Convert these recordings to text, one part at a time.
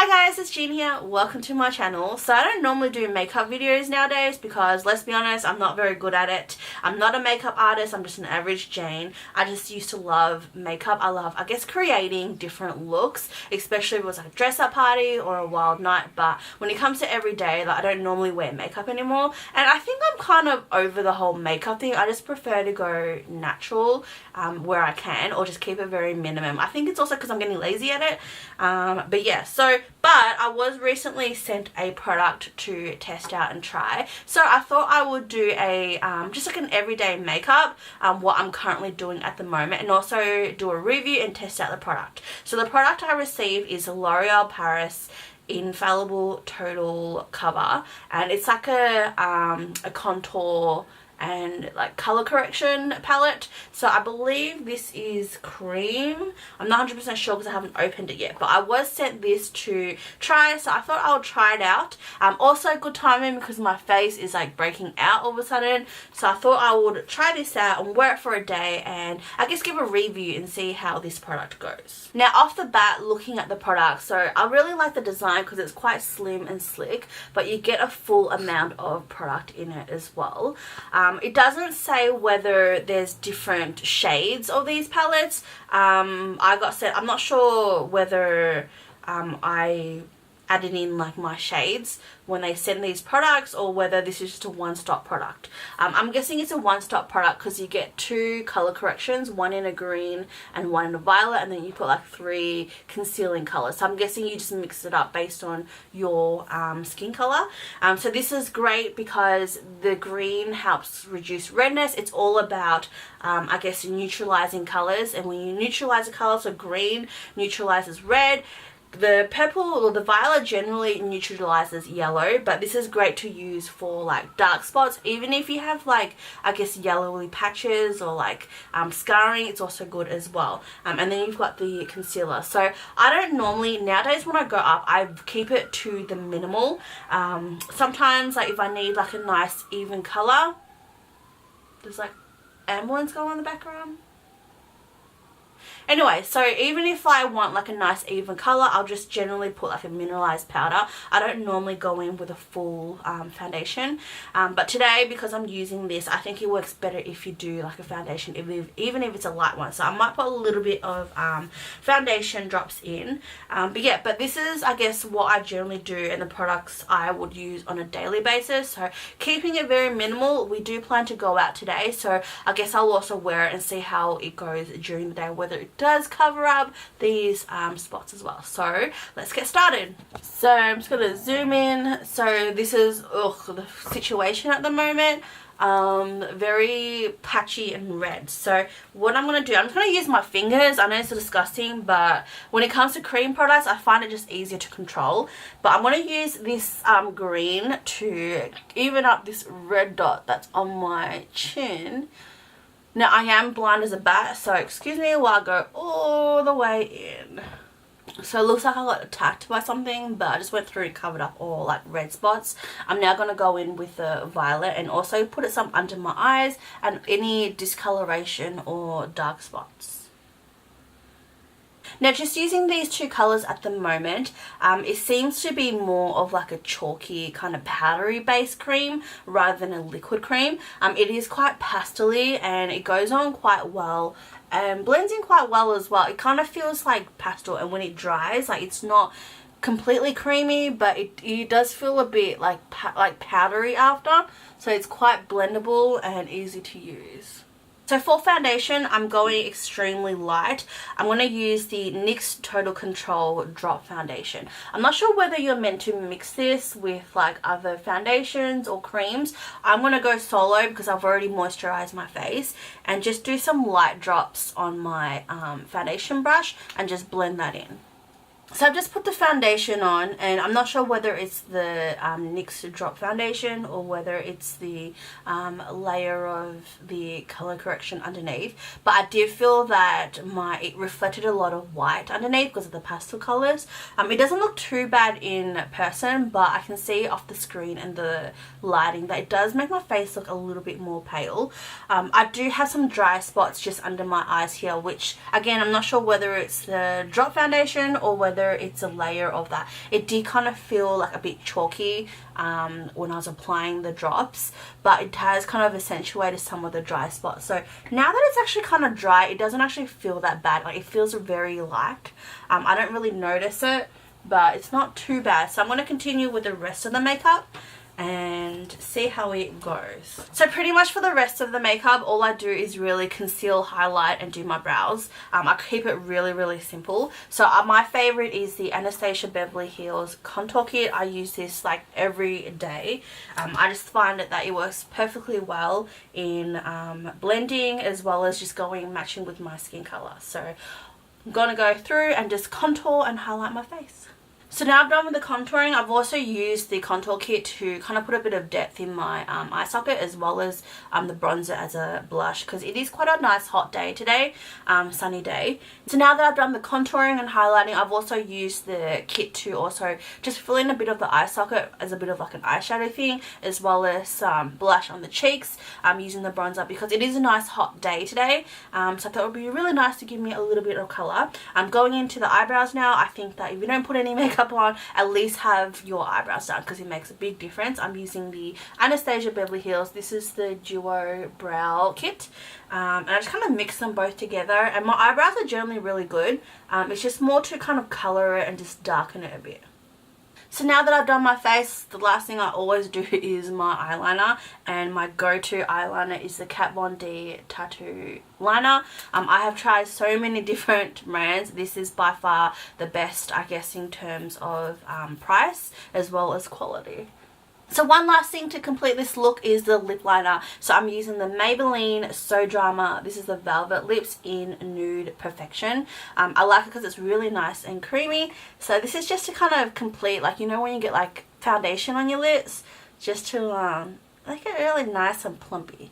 Hi guys, it's Jean here. Welcome to my channel. So I don't normally do makeup videos nowadays because, let's be honest, I'm not very good at it. I'm not a makeup artist, I'm just an average Jane. I just used to love makeup. I guess, creating different looks, especially if it was like a dress up party or a wild night. But when it comes to everyday, like, I don't normally wear makeup anymore. And I think I'm kind of over the whole makeup thing. I just prefer to go natural where I can, or just keep it very minimum. I think it's also because I'm getting lazy at it. But yeah, but I was recently sent a product to test out and try, so I thought I would do a just like an everyday makeup, what I'm currently doing at the moment, and also do a review and test out the product. So the product I received is a L'Oreal Paris Infallible Total Cover, and it's like a contour and like color correction palette. So I believe this is cream. I'm not 100% sure because I haven't opened it yet, but I was sent this to try, so I thought I would try it out. Also good timing because my face is like breaking out all of a sudden, so I thought I would try this out and wear it for a day and I guess give a review and see how this product goes. Now off the bat, looking at the product, so I really like the design because it's quite slim and slick, but you get a full amount of product in it as well. It doesn't say whether there's different shades of these palettes. I'm not sure whether I added in like my shades when they send these products, or whether this is just a one-stop product. I'm guessing it's a one-stop product because you get two color corrections, one in a green and one in a violet, and then you put like 3 concealing colors. So I'm guessing you just mix it up based on your skin color. So this is great because the green helps reduce redness. It's all about I guess neutralizing colors, and when you neutralize a color, so green neutralizes red, the purple or the violet generally neutralizes yellow, but this is great to use for like dark spots. Even if you have like, I guess, yellowy patches or like scarring, it's also good as well. And then you've got the concealer. So I don't normally, nowadays when I go up, I keep it to the minimal. Sometimes like if I need like a nice even color, there's like ambulance going on in the background. Anyway, so even if I want like a nice even color, I'll just generally put like a mineralized powder. I don't normally go in with a full foundation, but today, because I'm using this, I think it works better if you do like a foundation, even if it's a light one. So I might put a little bit of foundation drops in, but this is, I guess, what I generally do and the products I would use on a daily basis. So keeping it very minimal. We do plan to go out today, so I guess I'll also wear it and see how it goes during the day, whether it does cover up these spots as well. So let's get started. So I'm just gonna zoom in. So this is the situation at the moment. Very patchy and red. So what I'm gonna do, I'm just gonna use my fingers. I know it's disgusting, but when it comes to cream products, I find it just easier to control. But I'm gonna use this green to even up this red dot that's on my chin. Now I am blind as a bat, so excuse me while I go all the way in. So it looks like I got attacked by something, but I just went through and covered up all like red spots. I'm now going to go in with the violet and also put it some under my eyes and any discoloration or dark spots. Now just using these two colours at the moment, it seems to be more of like a chalky kind of powdery based cream rather than a liquid cream. It is quite pastel-y and it goes on quite well and blends in quite well as well. It kind of feels like pastel, and when it dries, like, it's not completely creamy, but it does feel a bit like powdery after, so it's quite blendable and easy to use. So for foundation, I'm going extremely light. I'm going to use the NYX Total Control Drop Foundation. I'm not sure whether you're meant to mix this with like other foundations or creams. I'm going to go solo because I've already moisturized my face, and just do some light drops on my foundation brush and just blend that in. So I've just put the foundation on, and I'm not sure whether it's the NYX Drop Foundation or whether it's the layer of the color correction underneath. But I did feel that it reflected a lot of white underneath because of the pastel colors. It doesn't look too bad in person, but I can see off the screen and the lighting that it does make my face look a little bit more pale. I do have some dry spots just under my eyes here, which again, I'm not sure whether it's the drop foundation or whether whether it's a layer of that. It did kind of feel like a bit chalky when I was applying the drops, but it has kind of accentuated some of the dry spots. So now that it's actually kind of dry, it doesn't actually feel that bad. Like, it feels very light. I don't really notice it, but it's not too bad. So I'm going to continue with the rest of the makeup and see how it goes. So pretty much for the rest of the makeup, all I do is really conceal, highlight, and do my brows. I keep it really simple. So my favorite is the Anastasia Beverly Hills contour kit. I use this like every day. I just find that it works perfectly well in blending, as well as just matching with my skin color. So I'm gonna go through and just contour and highlight my face. So now I've done with the contouring, I've also used the contour kit to kind of put a bit of depth in my eye socket, as well as the bronzer as a blush, because it is quite a nice hot day today, sunny day. So now that I've done the contouring and highlighting, I've also used the kit to also just fill in a bit of the eye socket as a bit of like an eyeshadow thing, as well as blush on the cheeks, using the bronzer because it is a nice hot day today. So I thought it would be really nice to give me a little bit of colour. Going into the eyebrows now, I think that if you don't put any makeup on, at least have your eyebrows done, because it makes a big difference. I'm using the Anastasia Beverly Hills. This is the Duo Brow Kit, and I just kind of mix them both together, and my eyebrows are generally really good. It's just more to kind of colour it and just darken it a bit. So now that I've done my face, the last thing I always do is my eyeliner, and my go-to eyeliner is the Kat Von D Tattoo Liner. I have tried so many different brands. This is by far the best, I guess, in terms of price as well as quality. So one last thing to complete this look is the lip liner. So I'm using the Maybelline So Drama. This is the Velvet Lips in Nude Perfection. I like it because it's really nice and creamy. So this is just to kind of complete, like, you know when you get like foundation on your lips, just to make it really nice and plumpy.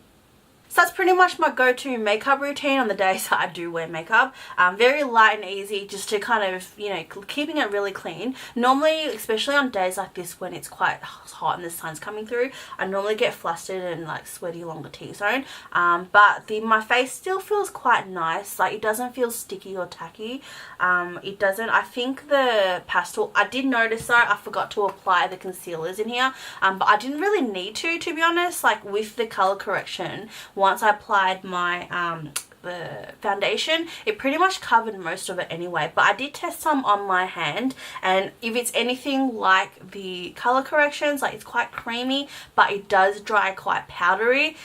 So that's pretty much my go-to makeup routine on the days that I do wear makeup. Very light and easy, just to kind of, you know, keeping it really clean. Normally, especially on days like this when it's quite hot and the sun's coming through, I normally get flustered and like sweaty along the T-zone. But my face still feels quite nice. Like, it doesn't feel sticky or tacky. It doesn't. I think the pastel, I did notice though, I forgot to apply the concealers in here. But I didn't really need to be honest. Like, with the color correction, once I applied my the foundation, it pretty much covered most of it anyway. But I did test some on my hand, and if it's anything like the color corrections, like, it's quite creamy, but it does dry quite powdery,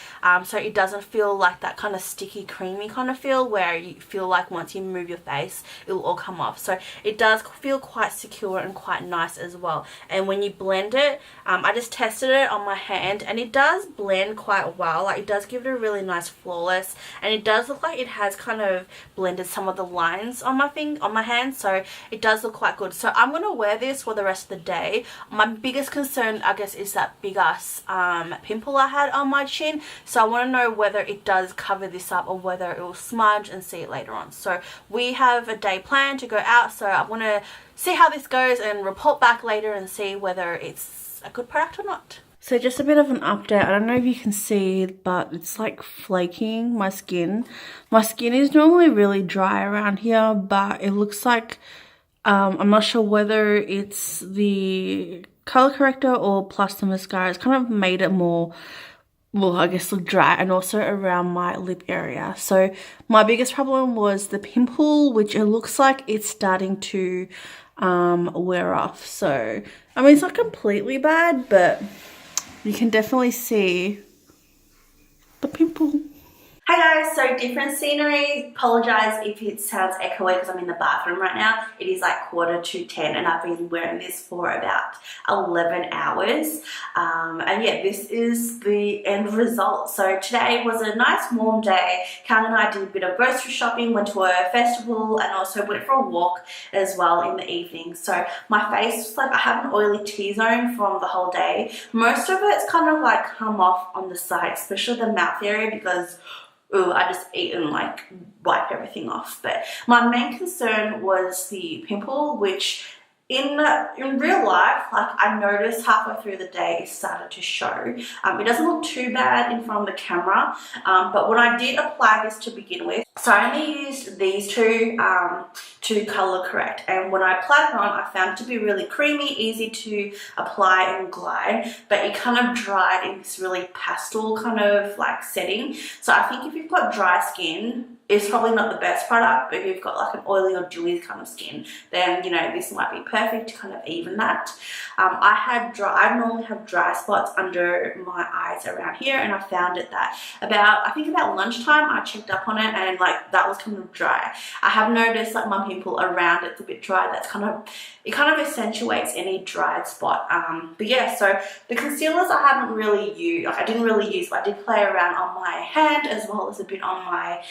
so it doesn't feel like that kind of sticky creamy kind of feel where you feel like once you move your face it will all come off. So it does feel quite secure and quite nice as well. And when you blend it, I just tested it on my hand, and it does blend quite well. Like, it does give it a really nice flawless, and it does look like it has kind of blended some of the lines on my hand, so it does look quite good. So I'm gonna wear this for the rest of the day. My biggest concern, I guess, is that big ass pimple I had on my chin, so I want to know whether it does cover this up or whether it will smudge, and see it later on. So we have a day planned to go out, so I want to see how this goes and report back later and see whether it's a good product or not. So just a bit of an update. I don't know if you can see, but it's like flaking my skin. My skin is normally really dry around here, but it looks like, I'm not sure whether it's the color corrector or plus the mascara. It's kind of made it more, well, I guess, look dry, and also around my lip area. So my biggest problem was the pimple, which it looks like it's starting to wear off. So, I mean, it's not completely bad, but you can definitely see the pimple. Hey guys, so different scenery. Apologise if it sounds echoey because I'm in the bathroom right now. It is like 10:15 and I've been wearing this for about 11 hours. And yeah, this is the end result. So today was a nice warm day. Kat and I did a bit of grocery shopping, went to a festival, and also went for a walk as well in the evening. So my face was like, I have an oily T-zone from the whole day. Most of it's kind of like come off on the side, especially the mouth area, because I just eat and like wipe everything off. But my main concern was the pimple, which in real life, like I noticed halfway through the day it started to show. It doesn't look too bad in front of the camera, but when I did apply this to begin with, so I only used these two to color correct, and when I applied it on, I found it to be really creamy, easy to apply and glide, but it kind of dried in this really pastel kind of like setting. So I think if you've got dry skin, it's probably not the best product, but if you've got like an oily or dewy kind of skin, then you know this might be perfect to kind of even that. I normally have dry spots under my eyes around here, and I found it that I think about lunchtime I checked up on it, and like that was kind of dry. I have noticed like my pimple around it's a bit dry. It kind of accentuates any dried spot. But yeah, so the concealers I haven't really used, like I didn't really use, but I did play around on my hand as well as a bit on my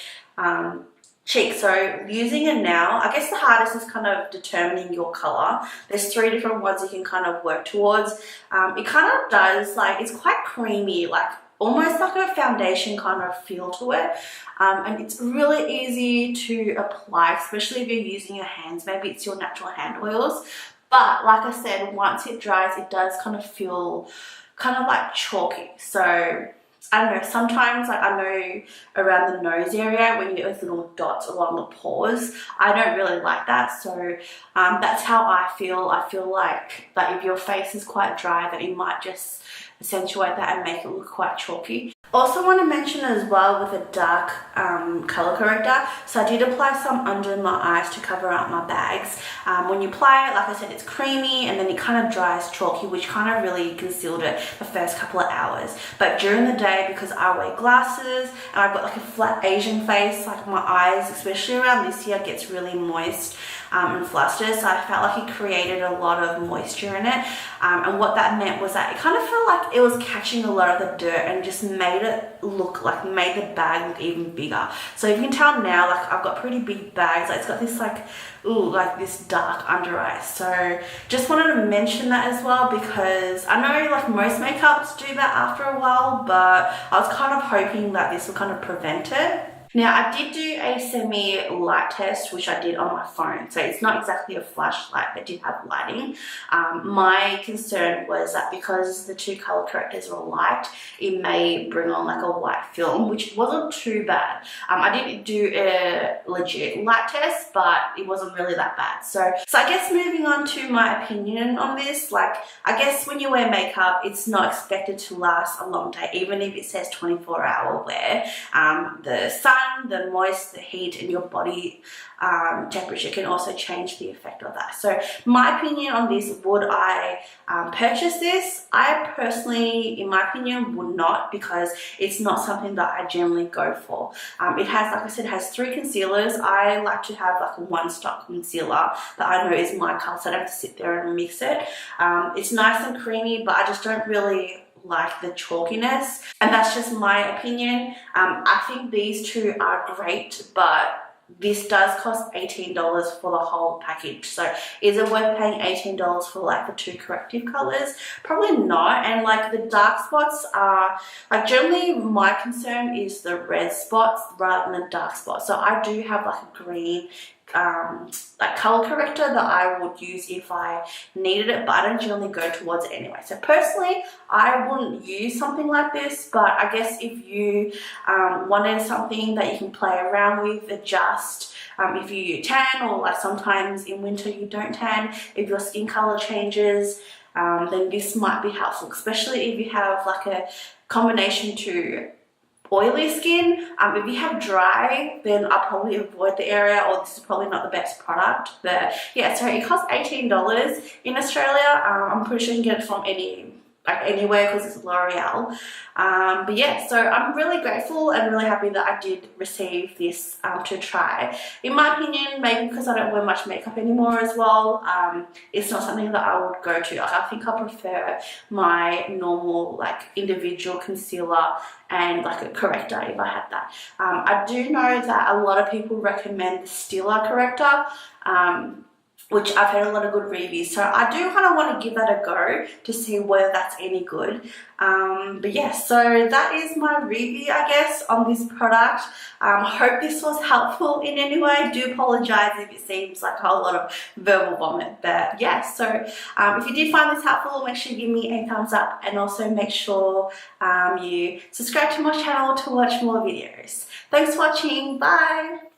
cheek. So using it now, I guess the hardest is kind of determining your color. There's 3 different ones you can kind of work towards. It kind of does, like, it's quite creamy, like almost like a foundation kind of feel to it. And it's really easy to apply, especially if you're using your hands. Maybe it's your natural hand oils, but like I said, once it dries, it does kind of feel kind of like chalky. So I don't know, sometimes like I know around the nose area when you get those little dots along the pores, I don't really like that. So that's how I feel. I feel like that if your face is quite dry, that it might just accentuate that and make it look quite chalky. Also want to mention as well with a dark color corrector, so I did apply some under my eyes to cover up my bags. When you apply it, like I said, it's creamy and then it kind of dries chalky, which kind of really concealed it the first couple of hours. But during the day, because I wear glasses and I've got like a flat Asian face, like my eyes, especially around this here, gets really moist and flustered, so I felt like it created a lot of moisture in it, and what that meant was that it kind of felt like it was catching a lot of the dirt and just made it look like, made the bag look even bigger. So you can tell now, like I've got pretty big bags, like it's got this like, ooh, like this dark under eye. So just wanted to mention that as well, because I know like most makeups do that after a while, but I was kind of hoping that this will kind of prevent it. Now, I did do a semi-light test, which I did on my phone. So it's not exactly a flashlight, but did have lighting. My concern was that because the 2 color correctors were light, it may bring on like a white film, which wasn't too bad. I did do a legit light test, but it wasn't really that bad. So I guess moving on to my opinion on this, like I guess when you wear makeup, it's not expected to last a long day, even if it says 24-hour wear. The sun, the moist, the heat in your body temperature can also change the effect of that. So my opinion on this, would I purchase this? I personally, in my opinion, would not, because it's not something that I generally go for. It has, like I said, it has 3 concealers. I like to have like a one stock concealer that I know is my color, so I don't have to sit there and mix it. It's nice and creamy, but I just don't really like the chalkiness, and that's just my opinion. I think these 2 are great, but this does cost $18 for the whole package. So is it worth paying $18 for like the 2 corrective colors? Probably not. And like the dark spots are like, generally my concern is the red spots rather than the dark spots. So I do have like a green like color corrector that I would use if I needed it, but I don't generally go towards it anyway. So personally, I wouldn't use something like this, but I guess if you wanted something that you can play around with, adjust, if you tan, or like sometimes in winter you don't tan, if your skin color changes, then this might be helpful, especially if you have like a combination to oily skin. If you have dry, then I'll probably avoid the area, or this is probably not the best product. But yeah, so it costs $18 in Australia. I'm pretty sure you can get it from anywhere because it's L'Oreal. But yeah, so I'm really grateful and really happy that I did receive this to try. In my opinion, maybe because I don't wear much makeup anymore as well, it's not something that I would go to. Like, I think I prefer my normal like individual concealer and like a corrector if I had that. I do know that a lot of people recommend the Stila corrector. which I've heard a lot of good reviews. So I do kind of want to give that a go to see whether that's any good. But yeah, so that is my review, I guess, on this product. Hope this was helpful in any way. I do apologize if it seems like a whole lot of verbal vomit, but yeah, so if you did find this helpful, make sure you give me a thumbs up, and also make sure you subscribe to my channel to watch more videos. Thanks for watching. Bye.